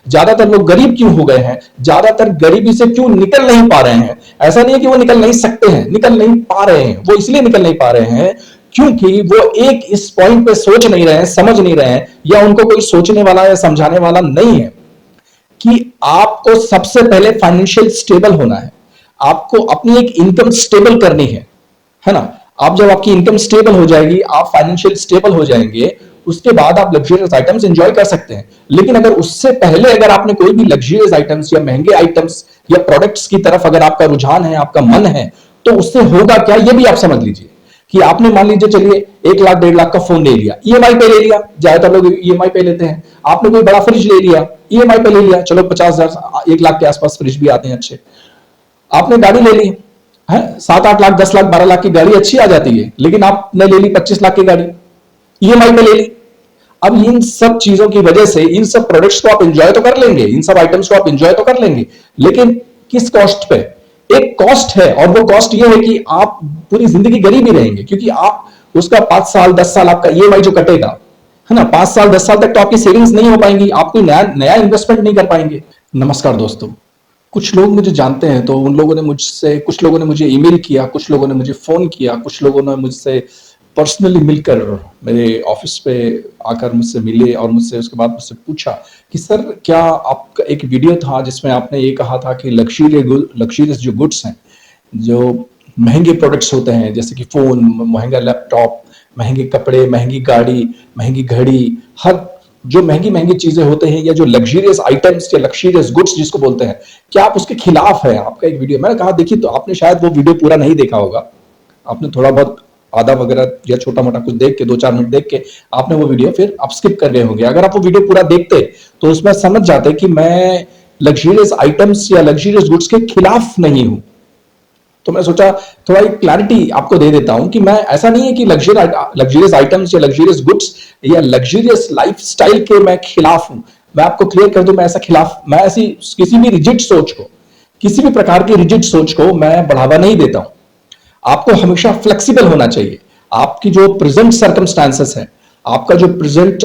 ज्यादातर लोग गरीब क्यों हो गए हैं, ज्यादातर गरीबी से क्यों निकल नहीं पा रहे हैं। ऐसा नहीं है कि वो निकल नहीं सकते हैं, निकल नहीं पा रहे हैं। वो इसलिए निकल नहीं पा रहे हैं क्योंकि वो एक इस पॉइंट पे सोच नहीं रहे हैं, समझ नहीं रहे हैं, या उनको कोई सोचने वाला या समझाने वाला नहीं है कि आपको सबसे पहले फाइनेंशियल स्टेबल होना है। आपको अपनी एक इनकम स्टेबल करनी है ना। आप जब आपकी इनकम स्टेबल हो जाएगी, आप फाइनेंशियल स्टेबल हो जाएंगे, उसके बाद आप लग्जरियस आइटम्स एंजॉय कर सकते हैं। लेकिन अगर उससे पहले अगर आपने कोई भी लग्जरियस आइटम्स या महंगे आइटम्स या प्रोडक्ट्स की तरफ अगर आपका रुझान है, आपका मन है, तो उससे होगा क्या, ये भी आप समझ लीजिए कि आपने मान लीजिए चलिए 1 लाख 1.5 लाख का फोन ले लिया, ईएमआई पे ले लिया, ज्यादातर लोग ईएमआई पे लेते हैं। आपने कोई बड़ा फ्रिज ले लिया, ईएमआई पे ले लिया, चलो 50,000 1 लाख के आसपास फ्रिज भी आते हैं अच्छे। आपने गाड़ी ले ली है, 7-8 लाख 10 लाख 12 लाख की गाड़ी अच्छी आ जाती है, लेकिन आपने ले ली 25 लाख की गाड़ी, ईएमआई पे ले ली। अब इन सब चीजों की वजह से इन सब प्रोडक्ट्स को आप एंजॉय तो कर लेंगे, इन सब आइटम्स को आप एंजॉय तो कर लेंगे, लेकिन किस कॉस्ट पे। एक कॉस्ट है, और वो कॉस्ट ये है कि आप पूरी जिंदगी गरीब ही रहेंगे, क्योंकि आप उसका 5 साल 10 साल आपका ईएमआई जो कटेगा, है ना, 5 साल 10 साल तक तो आपकी सेविंग्स नहीं हो पाएंगी, आप कोई नया नया इन्वेस्टमेंट नहीं कर पाएंगे। नमस्कार दोस्तों, कुछ लोग मुझे जानते हैं, तो उन लोगों ने मुझसे, कुछ लोगों ने मुझे ईमेल किया, कुछ लोगों ने मुझे फोन किया, कुछ लोगों ने मुझसे पर्सनली मिलकर मेरे ऑफिस पे आकर मुझसे मिले और मुझसे उसके बाद मुझसे पूछा कि सर, क्या आपका एक वीडियो था जिसमें आपने ये कहा था कि लग्जरियस जो गुड्स हैं, जो महंगे प्रोडक्ट्स होते हैं, जैसे कि फोन, महंगा लैपटॉप, महंगे कपड़े, महंगी गाड़ी, महंगी घड़ी, हर जो महंगी महंगी चीजें होते हैं, या जो लग्जरियस आइटम्स या लग्जरियस गुड्स जिसको बोलते हैं, क्या आप उसके खिलाफ है? आपका एक वीडियो, मैंने कहा देखिए, तो आपने शायद वो वीडियो पूरा नहीं देखा होगा, आपने थोड़ा बहुत आधा वगैरह या छोटा मोटा कुछ देख के 2-4 मिनट देख के आपने वो वीडियो फिर आप स्किप कर गए होंगे। अगर आप वो वीडियो पूरा देखते तो उसमें समझ जाते कि मैं लग्जरियस आइटम्स या लग्जरियस गुड्स के खिलाफ नहीं हूं। तो मैं सोचा थोड़ा एक क्लैरिटी आपको दे देता हूं कि मैं, ऐसा नहीं है कि लग्जरियस आइटम्स या लग्जरियस गुड्स या लग्जरियस लाइफस्टाइल के मैं खिलाफ हूं। मैं आपको क्लियर कर दूं, मैं ऐसा खिलाफ, मैं ऐसी किसी भी रिजिड सोच को, किसी भी प्रकार की रिजिड सोच को मैं बढ़ावा नहीं देता हूं। आपको हमेशा फ्लेक्सिबल होना चाहिए। आपकी जो प्रेजेंट सर्कमस्टांसेस है, आपका जो प्रेजेंट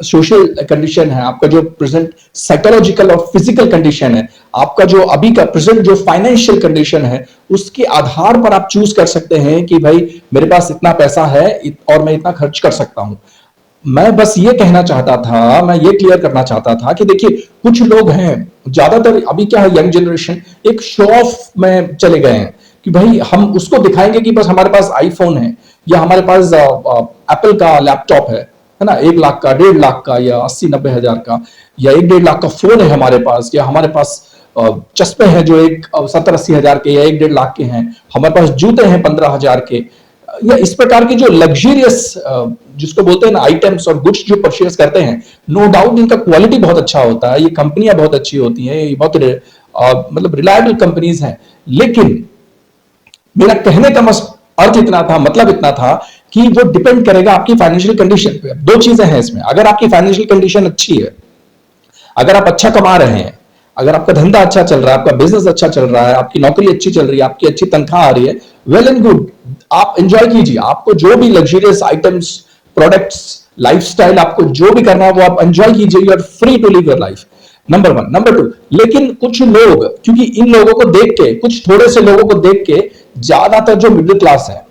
सोशल कंडीशन है, आपका जो प्रेजेंट साइकोलॉजिकल और फिजिकल कंडीशन है, आपका जो अभी का प्रेजेंट जो फाइनेंशियल कंडीशन है, उसके आधार पर आप चूज कर सकते हैं कि भाई मेरे पास इतना पैसा है और मैं इतना खर्च कर सकता हूं। मैं बस ये कहना चाहता था, मैं ये क्लियर करना चाहता था कि देखिए, कुछ लोग हैं, ज्यादातर अभी क्या है, यंग जनरेशन एक शो ऑफ में चले गए हैं कि भाई हम उसको दिखाएंगे कि बस हमारे पास आईफोन है, या हमारे पास एप्पल का लैपटॉप है ना, 1 लाख का, 1.5 लाख का, या 80-90 हजार का, या 1-1.5 लाख का फोन है हमारे पास, या हमारे पास चश्मे हैं जो 70-80 हजार के या 1-1.5 लाख के हैं, हमारे पास जूते हैं 15 हजार के, या इस प्रकार की जो लग्जरियस जिसको बोलते हैं ना आइटम्स और गुड्स जो परचेज करते हैं, नो डाउट इनका क्वालिटी बहुत अच्छा होता है, ये कंपनियां बहुत अच्छी होती हैं, ये बहुत मतलब रिलायबल कंपनीज हैं। लेकिन मेरा कहने का अर्थ इतना था, मतलब इतना था कि वो डिपेंड करेगा आपकी फाइनेंशियल कंडीशन पे। दो चीजें हैं इसमें, अगर आपकी फाइनेंशियल कंडीशन अच्छी है, अगर आप अच्छा कमा रहे हैं, अगर आपका धंधा अच्छा चल रहा है, आपका बिजनेस अच्छा चल रहा है, आपकी नौकरी अच्छी चल रही है, आपकी अच्छी तनख्वाह आ रही है, वेल एंड गुड, आप एंजॉय कीजिए। आपको जो भी लग्जरियस आइटम्स, प्रोडक्ट्स, लाइफस्टाइल आपको जो भी करना है वो आप एंजॉय कीजिए, you are free to live your life. Number 1। Number 2, लेकिन कुछ लोग, क्योंकि इन लोगों को देख के, कुछ थोड़े से लोगों को देख के, ज्यादातर जो मिडिल क्लास है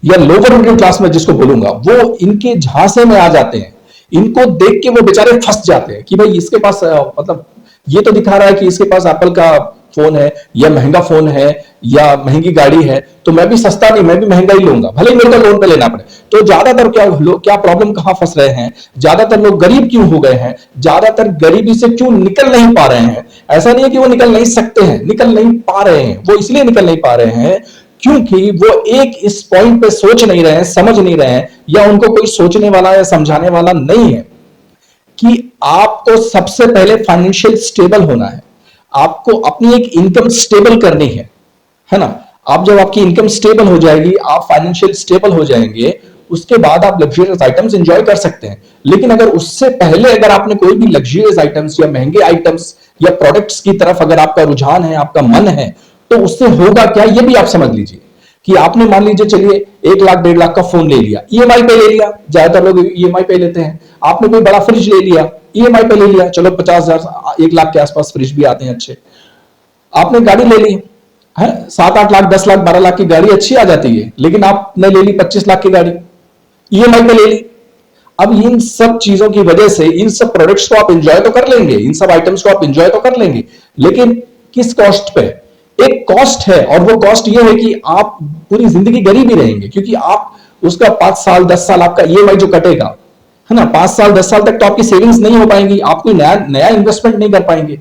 या लोअर मिडिल क्लास में जिसको बोलूंगा, वो इनके झांसे में आ जाते हैं। इनको देख के वो बेचारे फंस जाते हैं कि भाई इसके पास मतलब ये तो दिखा रहा है कि इसके पास एप्पल का फोन है, या महंगा फोन है, या महंगी गाड़ी है, तो मैं भी सस्ता नहीं, मैं भी महंगा ही लूंगा, भले ही मेरे को लोन पे लेना पड़े। तो ज्यादातर क्या प्रॉब्लम कहां फंस रहे हैं, ज्यादातर लोग गरीब क्यों हो गए हैं, ज्यादातर गरीबी से क्यों निकल नहीं पा रहे हैं। ऐसा नहीं है कि वो निकल नहीं सकते हैं, निकल नहीं पा रहे हैं। वो इसलिए निकल नहीं पा रहे हैं क्योंकि वो एक इस पॉइंट पे सोच नहीं रहे हैं, समझ नहीं रहे हैं, या उनको कोई सोचने वाला या समझाने वाला नहीं है कि आपको सबसे पहले फाइनेंशियल स्टेबल होना है। आपको अपनी एक इनकम स्टेबल करनी है ना। आप जब आपकी इनकम स्टेबल हो जाएगी, आप फाइनेंशियल स्टेबल हो जाएंगे, उसके बाद आप लग्जरियस आइटम्स एंजॉय कर सकते हैं। लेकिन अगर उससे पहले अगर आपने कोई भी लग्जरियस आइटम्स या महंगे आइटम्स या प्रोडक्ट्स की तरफ अगर आपका रुझान है, आपका मन है, तो उससे होगा क्या, ये भी आप समझ लीजिए कि आपने मान लीजिए चलिए 1 लाख 1.5 लाख का फोन ले लिया, ईएमआई पे ले लिया, ज्यादातर लोग ईएमआई पे लेते हैं। आपने कोई बड़ा फ्रिज ले लिया, ईएमआई पे ले लिया, चलो 50,000 1 लाख के आसपास फ्रिज भी आते हैं अच्छे। आपने गाड़ी ले ली है, 7-8 लाख 10 लाख 12 लाख की गाड़ी अच्छी आ जाती है, लेकिन आपने ले ली 25 लाख की गाड़ी, ईएमआई पे ले ली। अब इन सब चीजों की वजह से इन सब प्रोडक्ट्स को आप एंजॉय तो कर लेंगे, इन सब आइटम्स को आप एंजॉय तो कर लेंगे, लेकिन किस कॉस्ट पे? एक कॉस्ट है, और वो कॉस्ट ये है कि आप पूरी जिंदगी गरीब ही रहेंगे, क्योंकि आप उसका 5 साल 10 साल आपका ईएमआई जो कटेगा, है ना, 5 साल 10 साल तक तो आपकी सेविंग्स नहीं हो पाएंगी, आप कोई नया नया इन्वेस्टमेंट नहीं कर पाएंगे,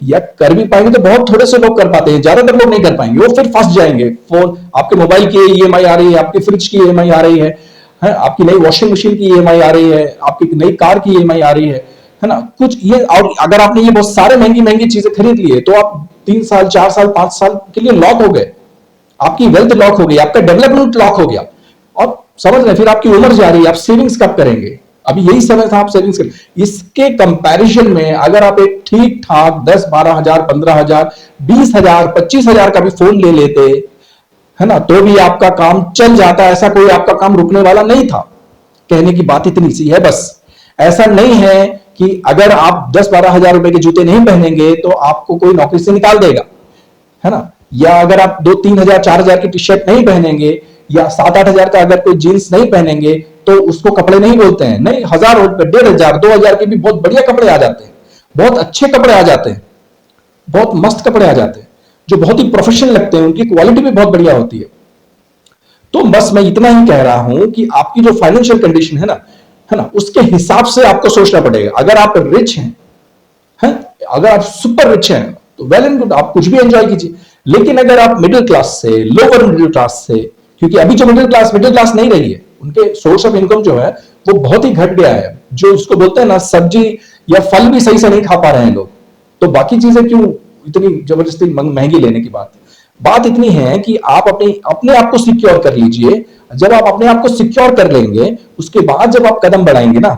या कर भी पाएंगे तो बहुत थोड़े से लोग कर पाते हैं, ज्यादातर लोग नहीं कर पाएंगे, वो फिर फंस जाएंगे। फोन, आपके मोबाइल की ईएमआई आ रही है, आपके फ्रिज की ईएमआई आ रही है, आपकी नई वॉशिंग मशीन की ईएमआई आ रही है, आपकी नई कार की ईएमआई आ रही है ना, कुछ ये। और अगर आपने ये बहुत सारे महंगी महंगी चीजें खरीद ली है, तो आप 3 साल 4 साल 5 साल के लिए लॉक हो गए, आपकी वेल्थ लॉक हो गई, आपका डेवलपमेंट लॉक हो गया। और समझ रहे, फिर आपकी उम्र जा रही है, आप सेविंग्स कब करेंगे? अभी यही समय था आप सेविंग्स करें। इसके कंपैरिजन में अगर आप एक ठीक ठाक 10-12 हजार 15 हजार 20 हजार 25 हजार का भी फोन ले लेते, है ना, तो भी आपका काम चल जाता, ऐसा कोई आपका काम रुकने वाला नहीं था। कहने की बात इतनी सी है बस। ऐसा नहीं है कि अगर आप 10-12 हजार रुपए के जूते नहीं पहनेंगे तो आपको कोई नौकरी से निकाल देगा, है ना, या अगर आप 2-3 हजार 4 हजार की टी शर्ट नहीं पहनेंगे, या 7-8 हजार का अगर कोई जीन्स नहीं पहनेंगे, तो उसको कपड़े नहीं बोलते हैं। नहीं, 1000 1,500 2,000 के भी बहुत बढ़िया कपड़े आ जाते हैं, बहुत अच्छे कपड़े आ जाते हैं, बहुत मस्त कपड़े आ जाते हैं, जो बहुत ही प्रोफेशनल लगते हैं, उनकी क्वालिटी भी बहुत बढ़िया होती है। तो बस मैं इतना ही कह रहा हूं कि आपकी जो फाइनेंशियल कंडीशन है ना, उसके हिसाब से आपको सोचना पड़ेगा। अगर आप रिच हैं, अगर आप सुपर रिच हैं, तो वेल एंड गुड, आप कुछ भी एंजॉय कीजिए। लेकिन अगर आप मिडिल क्लास से, लोअर मिडिल क्लास से, क्योंकि अभी जो मिडिल क्लास नहीं रही है, उनके सोर्स ऑफ इनकम जो है वो बहुत ही घट गया है। जो उसको बोलते हैं ना, सब्जी या फल भी सही से नहीं खा पा रहे हैं लोग, तो बाकी चीजें क्यों इतनी जबरदस्ती महंगी लेने की बात इतनी है कि आप अपने आप को सिक्योर कर लीजिए। जब आप अपने आप को सिक्योर कर लेंगे, उसके बाद जब आप कदम बढ़ाएंगे ना,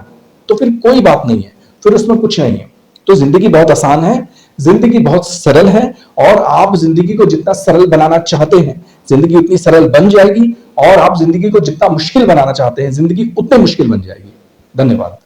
तो फिर कोई बात नहीं है, फिर उसमें कुछ नहीं है। तो जिंदगी बहुत आसान है, जिंदगी बहुत सरल है, और आप जिंदगी को जितना सरल बनाना चाहते हैं, जिंदगी उतनी सरल बन जाएगी, और आप जिंदगी को जितना मुश्किल बनाना चाहते हैं, जिंदगी उतनी मुश्किल बन जाएगी। धन्यवाद।